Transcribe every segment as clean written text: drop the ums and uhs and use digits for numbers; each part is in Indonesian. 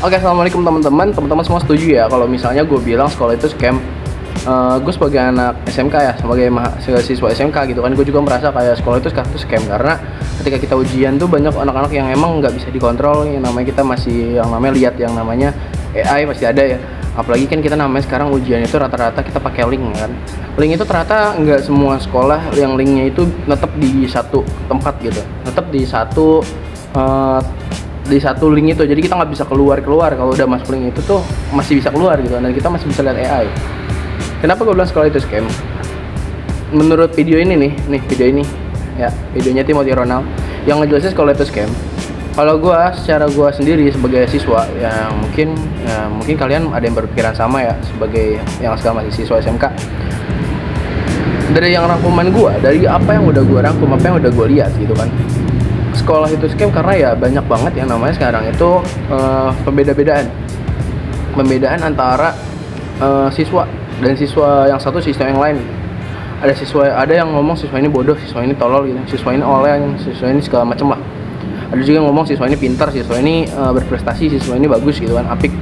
Oke, assalamualaikum teman-teman. Teman-teman semua setuju ya kalau misalnya gue bilang sekolah itu scam. Gue sebagai anak SMK ya, sebagai siswa SMK gitu kan, gue juga merasa kayak sekolah itu scam karena ketika kita ujian tuh banyak anak-anak yang emang nggak bisa dikontrol. Yang namanya kita masih yang namanya lihat yang namanya AI masih ada ya. Apalagi kan kita namanya sekarang ujian itu rata-rata kita pakai link kan. Link itu ternyata nggak semua sekolah yang linknya itu tetap di satu tempat gitu, tetap di satu link itu, jadi kita nggak bisa keluar kalau udah masuk link itu tuh masih bisa keluar gitu, dan kita masih bisa lihat AI. Kenapa gue bilang sekolah itu scam? Menurut video ini nih video ini ya, videonya Timothy Ronald yang ngejelasin sekolah itu scam. Kalau gue secara gue sendiri sebagai siswa ya mungkin kalian ada yang berpikiran sama ya, sebagai yang sekarang masih siswa SMK. Dari yang rangkuman gue, dari apa yang udah gue rangkum, apa yang udah gue lihat gitu kan, sekolah itu scam karena ya banyak banget yang namanya sekarang itu pembedaan antara siswa dan siswa yang satu siswa yang lain. Ada yang ngomong siswa ini bodoh, siswa ini tolol gitu, siswa ini oleng, siswa ini segala macem lah. Ada juga yang ngomong siswa ini pintar, siswa ini berprestasi, siswa ini bagus gitu kan, apik.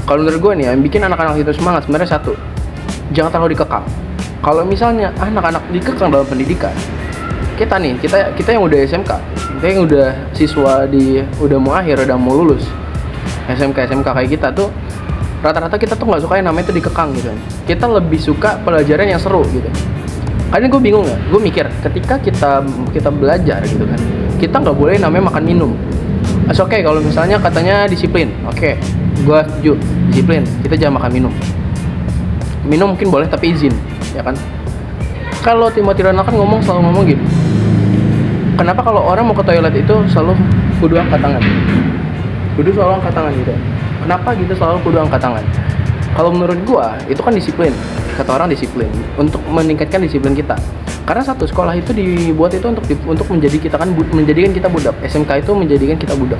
Kalau menurut gue nih yang bikin anak-anak itu semangat sebenarnya satu, jangan terlalu dikekang. Kalau misalnya anak-anak dikekang dalam pendidikan, kita yang udah SMK, kita yang udah siswa udah mau akhir, udah mau lulus SMK kayak kita tuh, rata-rata kita tuh nggak suka yang namanya itu dikekang gitu kan. Kita lebih suka pelajaran yang seru gitu. Kadang gue bingung ya, gue mikir ketika kita belajar gitu kan, kita nggak boleh namanya makan minum. Oke, kalau misalnya katanya disiplin, oke, gue setuju disiplin, kita jangan makan minum mungkin boleh tapi izin ya kan. Kalau Timothy Ronald kan selalu ngomong gini, kenapa kalau orang mau ke toilet itu selalu kudu angkat tangan gitu. Kenapa gitu selalu kudu angkat tangan? Kalau menurut gua itu kan disiplin, kata orang disiplin, untuk meningkatkan disiplin kita. Karena satu, sekolah itu dibuat itu untuk menjadikan kita budak. SMK itu menjadikan kita budak,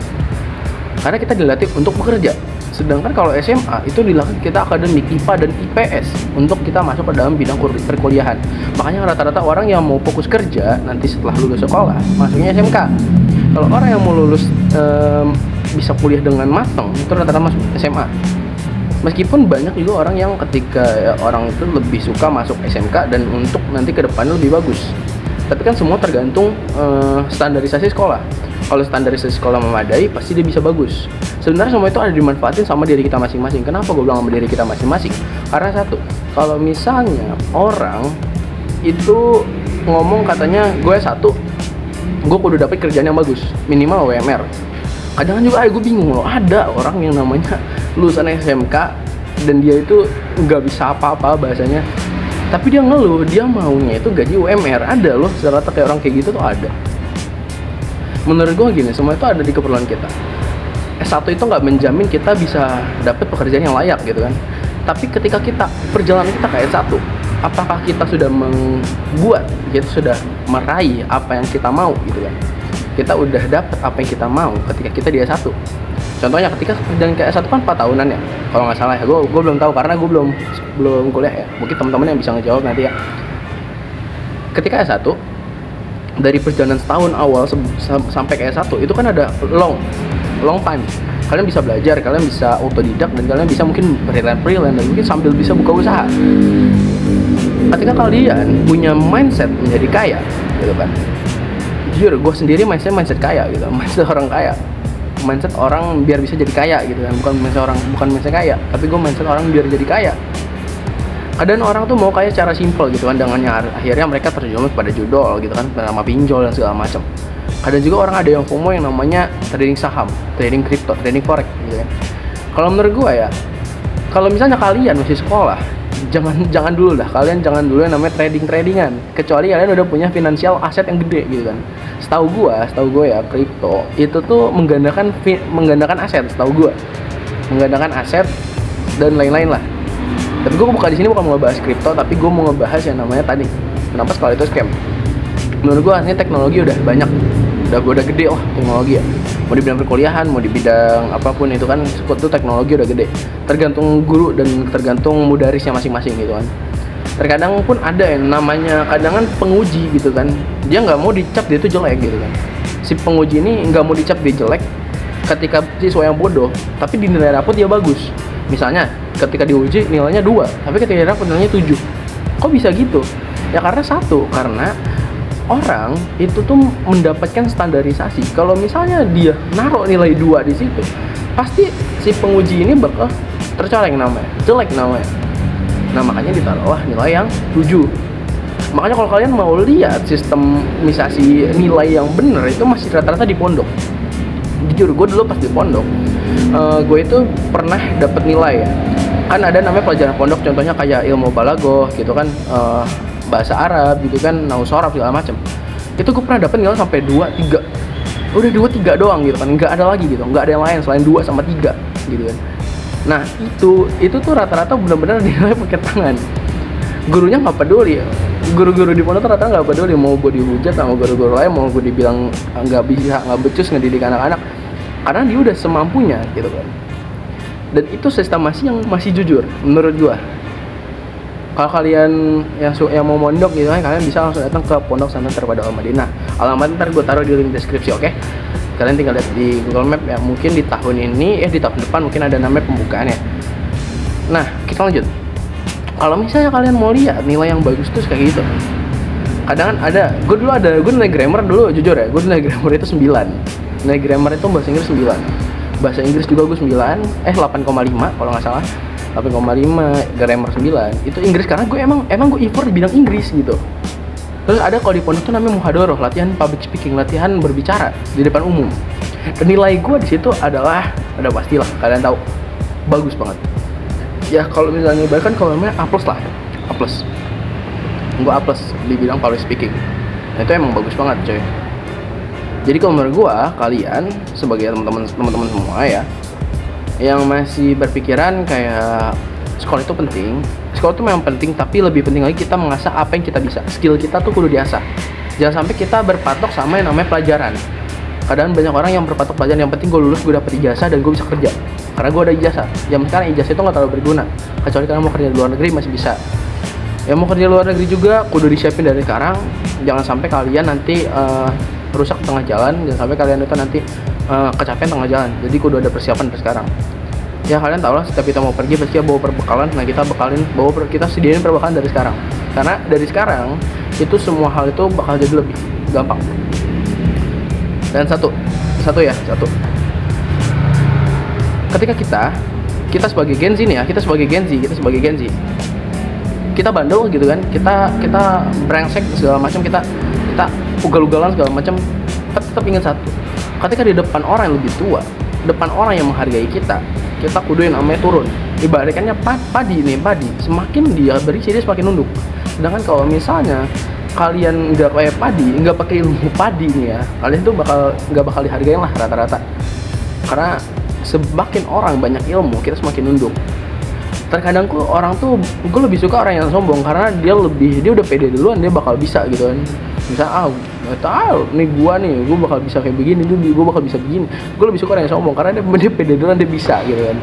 karena kita dilatih untuk bekerja. Sedangkan kalau SMA itu dilatih kita akademik, IPA dan IPS, untuk kita masuk ke dalam bidang perkuliahan. Makanya rata-rata orang yang mau fokus kerja nanti setelah lulus sekolah masuknya SMK. Kalau orang yang mau lulus bisa kuliah dengan matang itu rata-rata masuk SMA. Meskipun banyak juga orang yang ketika orang itu lebih suka masuk SMK dan untuk nanti ke depannya lebih bagus. Tapi kan semua tergantung standarisasi sekolah. Kalau standarisasi sekolah memadai, pasti dia bisa bagus. Sebenarnya semua itu ada dimanfaatin sama diri kita masing-masing. Kenapa gue bilang sama diri kita masing-masing? Karena satu, kalau misalnya orang itu ngomong katanya gue kudu dapet kerjaan yang bagus, minimal UMR. Kadang juga gue bingung loh, ada orang yang namanya lulusan SMK dan dia itu nggak bisa apa-apa bahasanya, tapi dia ngeluh dia maunya itu gaji UMR. Ada loh rata-rata kayak orang kayak gitu tuh ada. Menurut gue gini, semua itu ada di keperluan kita. S1 itu nggak menjamin kita bisa dapet pekerjaan yang layak gitu kan. Tapi ketika perjalanan kita ke S1, apakah kita sudah kita sudah meraih apa yang kita mau gitu kan. Kita udah dapet apa yang kita mau ketika kita di S1. Contohnya ketika perjalanan ke S1 kan 4 tahunan ya, kalau nggak salah ya. Gue belum tahu karena gue belum kuliah ya. Mungkin teman-teman yang bisa ngejawab nanti ya. Ketika S1, dari perjalanan setahun awal sampai ke S1 itu kan ada long time. Kalian bisa belajar, kalian bisa autodidak, dan kalian bisa mungkin freelance dan mungkin sambil bisa buka usaha. Ketika kalian punya mindset menjadi kaya gitu kan, jujur gue sendiri mindset kaya gitu, mindset orang kaya, mindset orang biar bisa jadi kaya gitu kan, bukan mindset kaya, tapi gue mindset orang biar jadi kaya. Kadang orang tuh mau kaya secara simple gitu kan, dengannya akhirnya mereka terjerumus pada judol gitu kan, sama pinjol dan segala macam. Kadang juga orang ada yang FOMO yang namanya trading saham, trading crypto, trading forex gitu kan. Kalau menurut gue ya, kalau misalnya kalian masih sekolah, jangan dulu yang namanya tradingan, kecuali kalian udah punya finansial aset yang gede gitu kan. Setahu gue ya, kripto itu tuh menggandakan aset, menggandakan aset dan lain-lain lah. Tapi gue di sini bukan mau ngebahas kripto, tapi gue mau ngebahas yang namanya tadi, kenapa sekolah itu scam. Menurut gue ini teknologi udah banyak, udah gede lah teknologi ya. Mau di bidang perkuliahan, mau di bidang apapun itu kan, itu teknologi udah gede. Tergantung guru dan tergantung mudarisnya masing-masing gitu kan. Terkadang pun ada yang namanya kadangan penguji gitu kan, dia nggak mau dicap dia itu jelek gitu kan. Si penguji ini nggak mau dicap dia jelek ketika siswa yang bodoh tapi di nilai rapot dia bagus. Misalnya ketika diuji nilainya 2 tapi ketika di rapot nilainya 7. Kok bisa gitu? Ya karena orang itu tuh mendapatkan standarisasi. Kalau misalnya dia naruh nilai 2 di situ, pasti si penguji ini bakal tercoreng namanya, jelek namanya. Nah makanya ditaruhlah nilai yang 7. Makanya kalau kalian mau lihat sistemisasi nilai yang bener itu masih rata-rata di pondok. Jujur gue dulu pas di pondok, gue itu pernah dapet nilai ya. Kan ada namanya pelajaran pondok, contohnya kayak ilmu balaghah gitu kan, bahasa Arab gitu kan, nahwu shorof segala macem. Itu gue pernah dapet nilai sampai 2, 3. Udah 2, 3 doang gitu kan, nggak ada lagi gitu, nggak ada yang lain selain 2 sama 3 gitu kan. Nah itu tuh rata-rata benar-benar dinilai pakai tangan. Gurunya nggak peduli, guru-guru di pondok rata-rata nggak peduli mau gue dihujat sama guru-guru lain, mau gue dibilang nggak bisa, nggak becus ngedidik anak-anak, karena dia udah semampunya gitu kan. Dan itu sistemasi yang masih jujur menurut gue. Kalau kalian yang mau mondok gitu kan, kalian bisa langsung datang ke Pondok Pesantren Terpadu Al-Madinah. Alamat ntar gue taruh di link deskripsi, oke? Kalian tinggal lihat di Google Map ya. Mungkin di tahun ini, di tahun depan mungkin ada namanya pembukaannya. Nah, kita lanjut. Kalau misalnya kalian mau lihat nilai yang bagus tuh kayak gitu. Kadang kan gue nilai grammar dulu jujur ya, gue nilai grammar itu 9. Nilai grammar itu bahasa Inggris 9. Bahasa Inggris juga gue 8,5 kalau nggak salah. 8,5, grammar 9. Itu Inggris karena gue emang gue effort di bidang Inggris gitu. Terus ada kalau di pondok tuh namanya muhadharah, latihan public speaking, latihan berbicara di depan umum. Dan nilai gue di situ adalah, udah pastilah kalian tahu, bagus banget. Ya kalau misalnya bahkan kalau namanya A+ lah, A+. Gue A+ di bidang public speaking. Nah, itu emang bagus banget coy. Jadi kalau menurut gue, kalian sebagai teman-teman semua ya, yang masih berpikiran kayak sekolah itu penting. Sekolah itu memang penting, tapi lebih penting lagi kita mengasah apa yang kita bisa. Skill kita tuh kudu diasah. Jangan sampai kita berpatok sama yang namanya pelajaran. Kadang banyak orang yang berpatok pelajaran, yang penting gue lulus, gue dapet ijazah dan gue bisa kerja. Karena gue ada ijazah. Zaman sekarang ijazah itu nggak terlalu berguna. Kecuali kalian mau kerja di luar negeri masih bisa. Yang mau kerja di luar negeri juga kudu disiapin dari sekarang. Jangan sampai kalian nanti rusak di tengah jalan. Jangan sampai kalian itu nanti kecapean tengah jalan. Jadi kudu ada persiapan dari sekarang. Ya kalian tau lah, setiap kita mau pergi pasti bawa perbekalan. Nah kita sediain perbekalan dari sekarang. Karena dari sekarang itu semua hal itu bakal jadi lebih gampang. Dan satu. Ketika kita sebagai Gen Z nih ya, kita sebagai Gen Z, kita bandel gitu kan, kita brengsek segala macam, kita ugal-ugalan segala macam. Tetap ingat satu, ketika di depan orang yang lebih tua, depan orang yang menghargai kita kudu yang namanya turun. Ibaratnya padi, semakin dia berisi dia semakin nunduk. Sedangkan kalau misalnya kalian nggak kayak padi, nggak pakai ilmu padi nih ya, kalian tuh nggak bakal dihargain lah rata-rata. Karena semakin orang banyak ilmu, kita semakin nunduk. Terkadang orang tuh, gue lebih suka orang yang sombong karena dia udah pede duluan, dia bakal bisa gitu kan. Misal nggak tahu nih gue bakal bisa kayak begini, gue bakal bisa begini. Gue lebih suka orang yang sombong karena dia pede duluan, dia bisa gitu kan,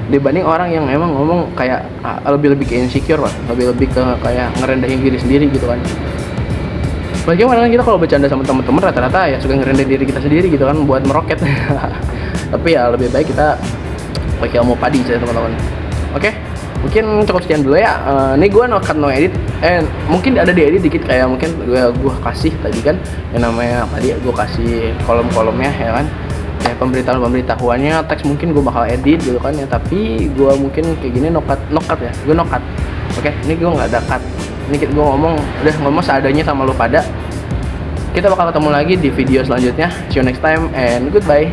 dibanding orang yang emang ngomong kayak lebih ke insecure lah, lebih ke kayak ngerendahin diri sendiri gitu kan. Bagaimana kita kalau bercanda sama teman-teman rata-rata ya suka ngerendahin diri kita sendiri gitu kan, buat meroket. Tapi ya lebih baik kita pakai ilmu padi saja teman-teman. Oke, mungkin cukup sekian dulu ya. Ini gue no edit, mungkin ada diedit dikit kayak mungkin gue kasih tadi kan yang namanya tadi gue kasih kolom-kolomnya ya kan, kayak pemberitahuannya, teks mungkin gue bakal edit gitu kan ya, tapi gue mungkin kayak gini no cut ya, gue no cut. Oke, ini gue nggak ada cut, ini gue ngomong seadanya sama lo pada. Kita bakal ketemu lagi di video selanjutnya. See you next time and goodbye.